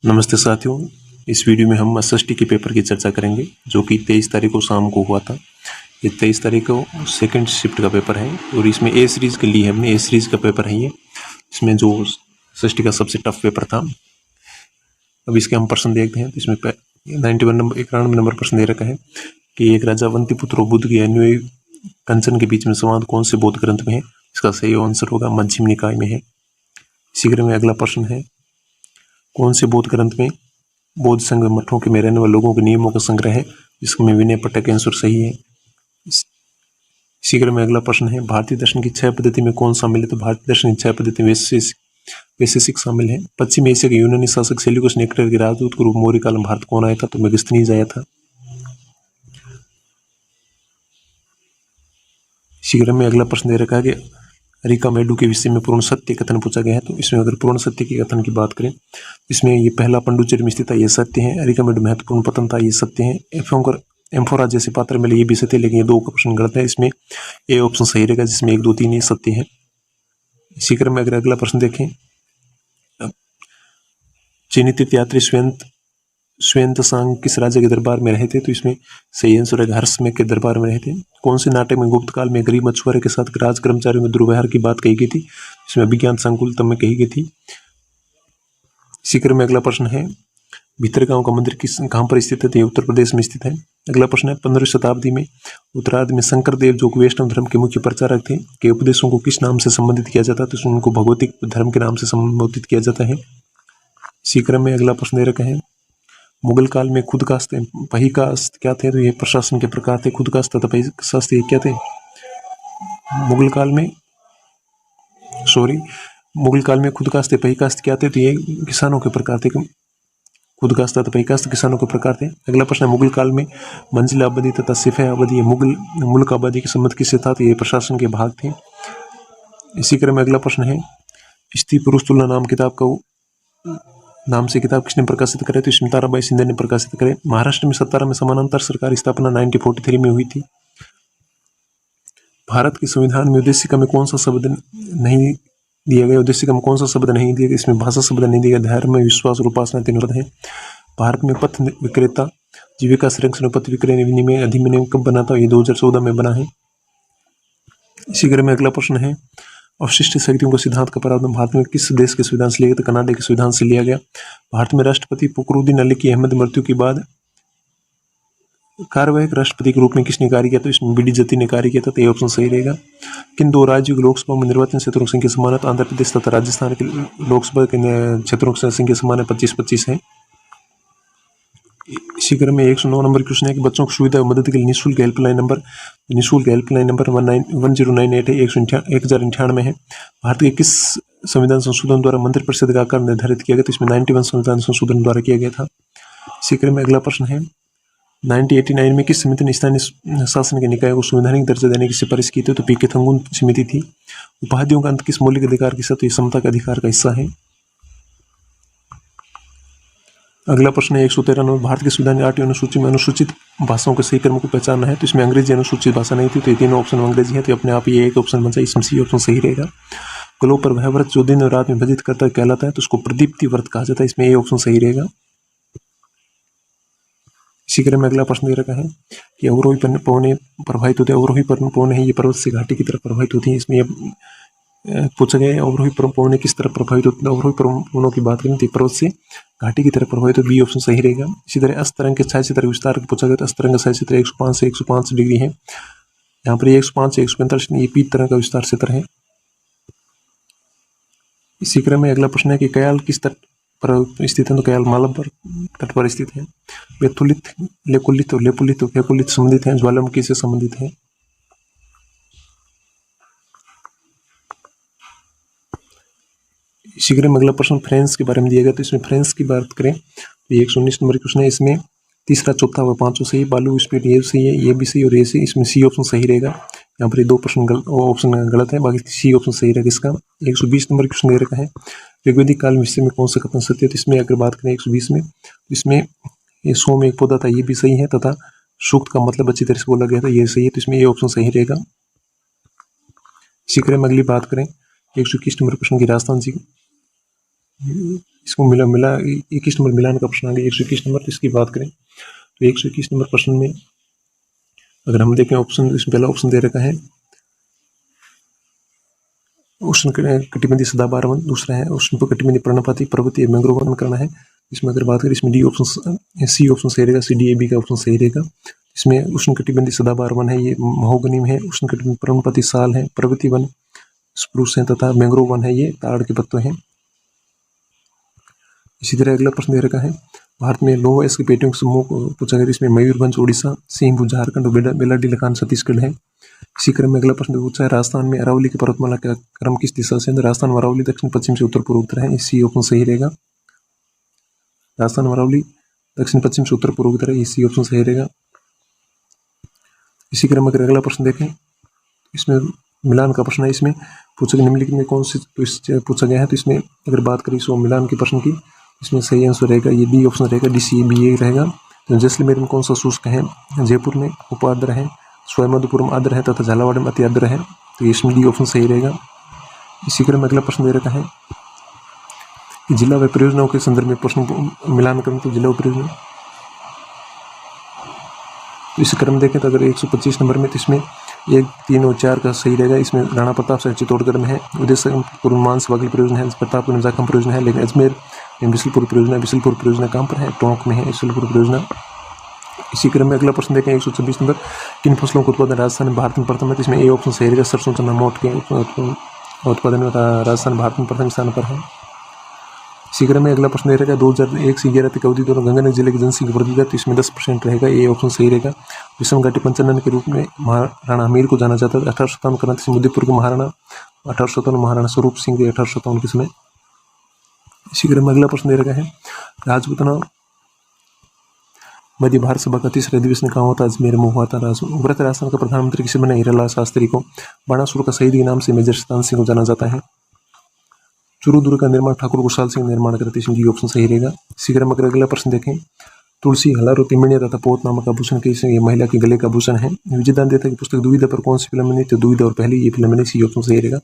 नमस्ते साथियों, इस वीडियो में हम एसएसटी के पेपर की चर्चा करेंगे जो कि 23 तारीख को शाम को हुआ था। ये 23 तारीख को सेकंड शिफ्ट का पेपर है और इसमें ए सीरीज़ के लिए हमने ए सीरीज़ का पेपर है ये। इसमें जो एसएसटी का सबसे टफ पेपर था। अब इसके हम प्रश्न देखते हैं। तो इसमें 91 नंबर प्रश्न दे रखा है कि एक राजा अवंतीपुत्र बुद्ध के अन्वयी कंचन के बीच में संवाद कौन से बौद्ध ग्रंथ में है। इसका सही आंसर होगा मध्यम निकाय में है। इसी क्रम में अगला प्रश्न है, कौन से बौद्ध ग्रंथ में बौद्ध संघ मठों के में रहने वाले लोगों के नियमों का संग्रह है। इसमें विनय पिटक का आंसर सही है। इसी क्रम में अगला प्रश्न है, भारतीय दर्शन की 6 पद्धति में कौन शामिल है। तो भारतीय दर्शन की 6 पद्धति में वैशेषिक शामिल है। पश्चिमी एशिया के यूनानी शासक सेल्यूकस नेक्टर के राजदूत के रूप में मौर्य काल में भारत कौन आया था। तो मेगस्थनीज आया था। इसी क्रम में अगला प्रश्न दे रखा है कि अरिकामेडू के विषय में पूर्ण सत्य कथन पूछा गया है। तो इसमें अगर पूर्ण सत्य के कथन की बात करें, इसमें ये पहला पंडुचेरी में स्थित है, ये सत्य है। अरिकामेडू महत्वपूर्ण पतन था, ये सत्य है। एम्फोरा जैसे पात्र मिले, ये भी सत्य है, लेकिन ये 2 का प्रश्न गलत है। इसमें ए ऑप्शन सही रहेगा, जिसमें 1, 2, 3 ये सत्य है। इसी क्रम में अगर अगला प्रश्न देखें, चीनी तीर्थयात्री श्वेतसांग किस राजा के दरबार में रहे थे। तो इसमें सही आंसर है हर्षमेव के दरबार में रहे थे। कौन से नाटक में गुप्त काल में गरीब मछुआरे के साथ राज कर्मचारियों में दुर्व्यवहार की बात कही गई थी। इसमें विज्ञान संकुलतम में कही गई थी। इसी क्रम में अगला प्रश्न है, भीतरगांव का मंदिर कहाँ पर स्थित है। तो ये उत्तर प्रदेश में स्थित है। अगला प्रश्न है, 15वीं शताब्दी में उत्तरार्ध में शंकर देव जो वैष्णव धर्म के मुख्य प्रचारक थे के उपदेशों को किस नाम से संबोधित किया जाता है। तो उनको भगवतिक धर्म के नाम से संबोधित किया जाता है। इसी क्रम में अगला प्रश्न दे रखा है, मुगल काल में खुदकास्त पहिकास्त क्या थे। तो ये प्रशासन के प्रकार थे। खुदकास्त तथा पहिकास्त ये क्या थे। मुगल काल में खुदकास्त पहिकास्त क्या थे। तो ये किसानों के प्रकार थे। खुदकास्त तथा पहिकास्त किसानों के प्रकार थे। अगला प्रश्न है, मुगल काल में मंजिल आबादी तथा सिफह आबादी मुल्क आबादी के संबंध किससे था। तो ये प्रशासन के भाग थे। इसी क्रम में अगला प्रश्न है, स्त्री पुरुष तुलना नाम से किताब किसने प्रकाशित करे। तो इसमें ताराबाई सिंधे ने प्रकाशित करे। महाराष्ट्र में 17 में समानांतर सरकार स्थापना 1943 में हुई थी। भारत के संविधान में उद्देशिका में कौन सा शब्द नहीं दिया गया। उद्देशिका में कौन सा शब्द नहीं दिया गया। इसमें भाषा शब्द नहीं दिया गया। धर्म विश्वास और उपासना 3 है। भारत में पथ विक्रेता जीविका संरक्षण पथ विक्रय विनिमय अधिनियम कब बना था। ये 2014 में बना है। इसी क्रम में अगला प्रश्न है, अवशिष्ट शक्तियों का सिद्धांत का प्रावधान भारत में किस देश के संविधान से लिया गया। तो कनाडा के संविधान से लिया गया। भारत में राष्ट्रपति फखरुद्दीन अली की अहमद मृत्यु के बाद कार्यवाहक राष्ट्रपति के रूप में किसने कार्य किया। तो इसमें बीडी जत्ती ने कार्य किया था। तो ये ऑप्शन सही रहेगा। किन 2 राज्यों की लोकसभा में निर्वाचन क्षेत्रों की संख्या समान है। तो आंध्र प्रदेश तथा राजस्थान के लोकसभा के क्षेत्रों की संख्या समान है, 25-25 है। इसी क्रम में 109 नंबर क्वेश्चन है कि बच्चों की सुविधा और मदद के लिए निःशुल्क हेल्पलाइन नंबर 1098 है, 1098 है। भारत के किस संविधान संशोधन द्वारा मंत्रिपरिषद का आकार निर्धारित किया गया। तो इसमें 91 संविधान संशोधन द्वारा किया गया था। इसी क्रम में अगला प्रश्न है, 1989 में किस समिति ने स्थानीय शासन के निकाय को संवैधानिक दर्जा देने की सिफारिश की थी। तो पीके थंगुन समिति थी। उपाधियों का अंत किस मौलिक अधिकार के साथ। तो ये समता का अधिकार का हिस्सा है। अगला प्रश्न है, 113 नंबर, भारत के संविधान 8वीं अनुसूची में अनुसूचित भाषाओं के सही क्रम को पहचानना है। तो इसमें अंग्रेजी अनुसूचित भाषा नहीं थी। तो ये 3 ऑप्शन अंग्रेजी है। तो अपने आप ये एक ऑप्शन बन जाए। इसमें सी ऑप्शन सही रहेगा। ग्लोब पर वह व्रत जो दिन और रात में भजित करता कहलाता है। तो उसको प्रदीप्ति व्रत कहा जाता है। इसमें ये ऑप्शन सही रहेगा। इसी क्रम में अगला प्रश्न दे रखा है कि अवरोही पवनें प्रभावित होते हैं। अवरोही पवनें हैं, ये पर्वत से घाटी की तरफ प्रभावित होती हैं। इसमें पूछा गया है अवरोही पवनें किस तरफ प्रभावित होती है। अवरोही पवनों की बात करें तो पर्वत से घाटी की तरफ प्रभावित, तो बी ऑप्शन सही रहेगा। इसी तरह अस्तरंग के छायाचित्र विस्तार पूछा गया तो अस्तरंग का छायाचित्र 105 से 105 डिग्री है। यहाँ पर 105 से 145 ये पी तरह का विस्तार क्षेत्र है। इसी क्रम में अगला प्रश्न है कि कयाल किस तट पर स्थित है। तो कयाल मालवा तट पर स्थित है। वेथुलित, लेकुलित और लेपुलित और फेकुलित संबंधित हैं, ज्वालामुखी से संबंधित है। इसी क्रम में अगला प्रश्न फ्रांस के बारे में दिया गया। तो इसमें फ्रांस की बात करें तो 119 नंबर क्वेश्चन है। इसमें तीसरा, चौथा व 5 सही। बालू स्पीड ये सही है, ये भी सही और ये सही। इसमें सी ऑप्शन सही रहेगा। यहाँ पर ये 2 प्रश्न ऑप्शन गलत है, बाकी सी ऑप्शन सही रहेगा इसका। 120 नंबर क्वेश्चन दे रखा है, ऋग्वेदिक काल विषय में कौन सा कथन सत्य है। तो इसमें अगर बात करें 120 में, तो इसमें ये 100 में एक पौधा था, ये भी सही है, तथा सूक्त का मतलब अच्छी तरह से बोला गया था, ये सही है। तो इसमें ये ऑप्शन सही रहेगा। इसी क्रम में अगली बात करें 121 नंबर प्रश्न की, राजस्थान जी इसको मिला 21 नंबर मिलान का प्रश्न आ गया 121 नंबर। तो इसकी बात करें तो 121 नंबर प्रश्न में अगर हम देखें ऑप्शन, इसमें पहला ऑप्शन दे रखा है उष्ण कटिबंधीय सदाबहार वन, दूसरा है उष्ण कटिबंधीय पर्णपाती पर्वतीय मैंग्रोव वन करना है। इसमें अगर बात करें इसमें डी ऑप्शन, सी ऑप्शन सही रहेगा, CDAB का ऑप्शन सही रहेगा। इसमें उष्ण कटिबंधीय सदाबहार वन है, ये महोगनी में है। उष्ण कटिबंधीय पर्णपाती साल है, पर्वतीय वन स्प्रूस है तथा मैंग्रोव वन है, ये ताड़ के पत्ते हैं। इसी तरह अगला प्रश्न दे रखा है भारत में लौह अयस्क पेटियों के समूह को पूछा गया। इसमें मयूरभंज उड़ीसा, सिंहभूम झारखंड और बेलाडी लखान छत्तीसगढ़ है। इसी क्रम में अगला प्रश्न पूछा है राजस्थान में अरावली की पर्वतमाला का क्रम किस दिशा से है। राजस्थान में अरावली दक्षिण पश्चिम से उत्तर पूर्व उत्तर है, इसी ऑप्शन सही रहेगा। राजस्थान में अरावली दक्षिण पश्चिम से उत्तर पूर्व उत्तर है, इसी ऑप्शन सही रहेगा। इसी क्रम में अगर अगला प्रश्न देखें इसमें मिलान का प्रश्न है। इसमें पूछा गया निम्नलिखित में कौन से पूछा गया है। तो इसमें अगर बात करें सो मिलान के प्रश्न की, इसमें सही आंसर रहेगा ये डी ऑप्शन रहेगा, DCABA रहेगा। तो जैसलमेर में कौन सा शुष्क है, जयपुर में उपाद्र है, सवाईमाधोपुरम आर्द्र है तथा झालावाड़ में अति आर्द्र है। तो इसमें डी ऑप्शन सही रहेगा। इसी क्रम में अगला प्रश्न दे रखा है कि जिला व परियोजनाओं के संदर्भ में प्रश्न मिलान करें तो जिला व परियोजना। तो इस क्रम देखें तो अगर 125 नंबर में तो इसमें 1, 3 और 4 का सही रहेगा। इसमें राणा प्रताप से चित्तौड़गढ़ में है, उदयपुर पूर्वांश वागल परियोजना है, प्रतापपुर में जाखम परियोजना है। लेकिन अजमेर में बिसलपुर परियोजना कहाँ पर है, टोंक में है बिसलपुर परियोजना। इसी क्रम में अगला प्रश्न देखें 126 नंबर किन फसलों का उत्पादन राजस्थान भारत में प्रथम है। तो इसमें ए ऑप्शन सही रहेगा, सरसों चना मोट के उत्पादन में राजस्थान भारत में प्रथम स्थान पर है। इसी क्रम में अगला प्रश्न रहेगा 2001 से 2011 तक अवधि दौरान गंगानगर जिले की जनसंख्या वृद्धि दर, तो इसमें 10% रहेगा, ये ऑप्शन सही रहेगा। विषम घाटी पंचानन के रूप में महाराणा हमीर को जाना जाता है। 1857 क्रांति से उदयपुर के महाराणा 1857 महाराणा स्वरूप सिंह 1857 के समय। इसी क्रम में अगला प्रश्न दे रखा है राजपूताना मध्य भारत सभा का तीसरा अधिवेशन कहाँ होता है, अजमेर में हुआ था। व्रत राजस्थान का प्रधानमंत्री किसे बना, हीरालाल शास्त्री को। बाणासुर का शहीद के नाम से मेजर शतान सिंह को जाना जाता है। चूरू का निर्माण ठाकुर गुरसाल सिंह निर्माण करते हैं, इसमें ऑप्शन सही रहेगा। इसी क्रम में अगला प्रश्न देखें तुलसी हलारो तिमणिया तथा पोत नामक आभूषण के ये महिला के गले का आभूषण है। विजयदान देता की पुस्तक दुविधा पर कौन सी फिल्म बनी, तो दुविधा और पहली ये फिल्म बनी, सी ऑप्शन सही रहेगा।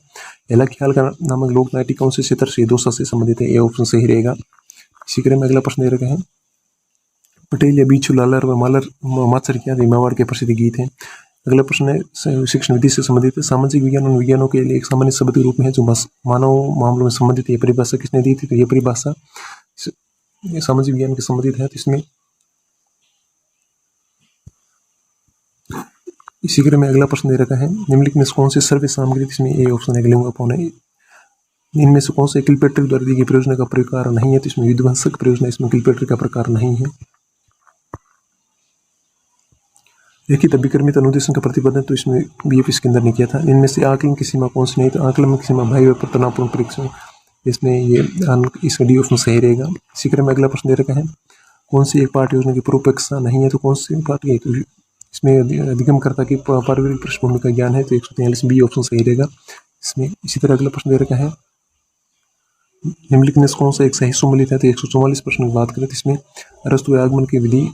एला ख्याल का नामक लोक नाट्य कौन से क्षेत्र से दोसा से संबंधित है, ये ऑप्शन सही रहेगा। इसी क्रम में अगला प्रश्न दे रखा है पटेल या बीछू लालर व मालर माचर क्या मेवाड़ के प्रसिद्ध गीत हैं। अगला प्रश्न है शिक्षण विधि से संबंधित है। सामाजिक विज्ञान और विज्ञानों के लिए एक सामान्य शब्द के रूप में है जो मानव मामलों में संबंधित है। ये परिभाषा किसने दी थी, तो ये परिभाषा सामाजिक विज्ञान के संबंधित है। तो इसमें इसी क्रम में अगला प्रश्न दे रखा है निम्नलिखित में कौन से सर्वे सामग्री, इसमें ए ऑप्शन है लिंगोपौन है। इनमें से कौन सा किलपेटर द्वारा दी गई परियोजना का प्रकार नहीं है, तो इसमें विध्वंसक परियोजना, इसमें किलपेटर का प्रकार नहीं है। लिखित अभिक्रमित अनुदेशन का प्रतिपादन तो इसमें BF इसके अंदर ने किया था। इनमें से आकलन की सीमा कौन सी नहीं, तो आकलन की सीमा भाई व्यापार तनावपूर्ण परीक्षण, इसमें ये इसका डी ऑप्शन सही रहेगा। इसी क्रम में अगला प्रश्न दे रखा है कौन सी एक पाठ योजना की पूर्वपेक्षा नहीं है, तो कौन सी पाठ है, तो इसमें अधिगमकर्ता की पारिवारिक पृष्ठभूमि का ज्ञान है, तो 143 बी ऑप्शन सही रहेगा इसमें। इसी तरह अगला प्रश्न दे रखा है निम्नलिखित में कौन सा एक सही सम्मिलित है, तो 144 प्रश्न की बात करें तो इसमें अरस्तु आगमन की विधि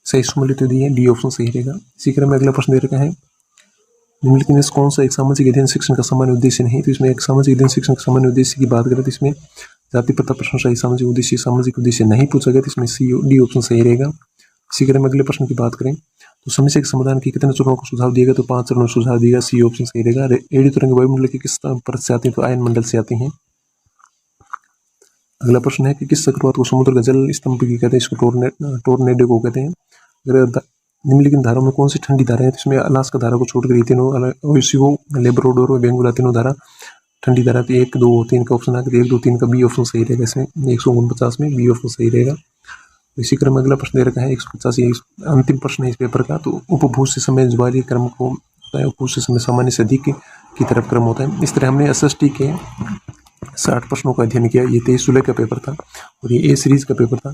सही सम्मिलित दी है, डी ऑप्शन सही रहेगा। इसी क्रम में अगला प्रश्न दे रखा है निम्नलिखित में कौन सा एक सामाजिक अध्ययन शिक्षण का सामान्य उद्देश्य नहीं, तो इसमें एक सामाजिक अध्ययन शिक्षण का सामान्य उद्देश्य की बात करें तो इसमें जाति प्रथा प्रशंसा सामाजिक उद्देश्य नहीं पूछा गया, तो इसमें डी ऑप्शन सही रहेगा। इसी क्रम में अगले प्रश्न की बात करें तो समस्या के समाधान की कितने चरणों को सुझाव दिएगा, तो 5 चरणों सुझाव दिएगा, सी ऑप्शन सही रहेगा। रेडियो तरंग वायुमंडल की किस परत से आती है, तो आयन मंडल से आती हैं। अगला प्रश्न है कि किस चक्रवात को समुद्र का जल स्तंभ की कहते हैं, इसको टोर्नेडो को कहते हैं। अगर निम्नलिखित धाराओं में कौन सी ठंडी धारा है, तो इसमें अलास्का धारा को छोड़कर ये तीनों ओशियो लेब्राडोर और बेंगुला तीनों धारा ठंडी धारा, तो 1, 2, 3 का ऑप्शन आकर 1, 2, 3 का बी ऑप्शन सही रहेगा। इसमें 149 में बी ऑप्शन सही रहेगा। इसी क्रम में अगला प्रश्न दे रखा है 185 अंतिम प्रश्न है इस पेपर का, तो उपभूत से समय ज्वारीय क्रम को उपभूत से समय सामान्य से अधिक की तरफ क्रम होता है। इस तरह हमने SST के 60 प्रश्नों का अध्ययन किया। ये 23 जुलाई का पेपर था और ये A सीरीज का पेपर था।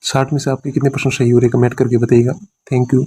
60 में से आपके कितने प्रश्न सही हो रहे कमेंट करके बताइएगा। Thank you.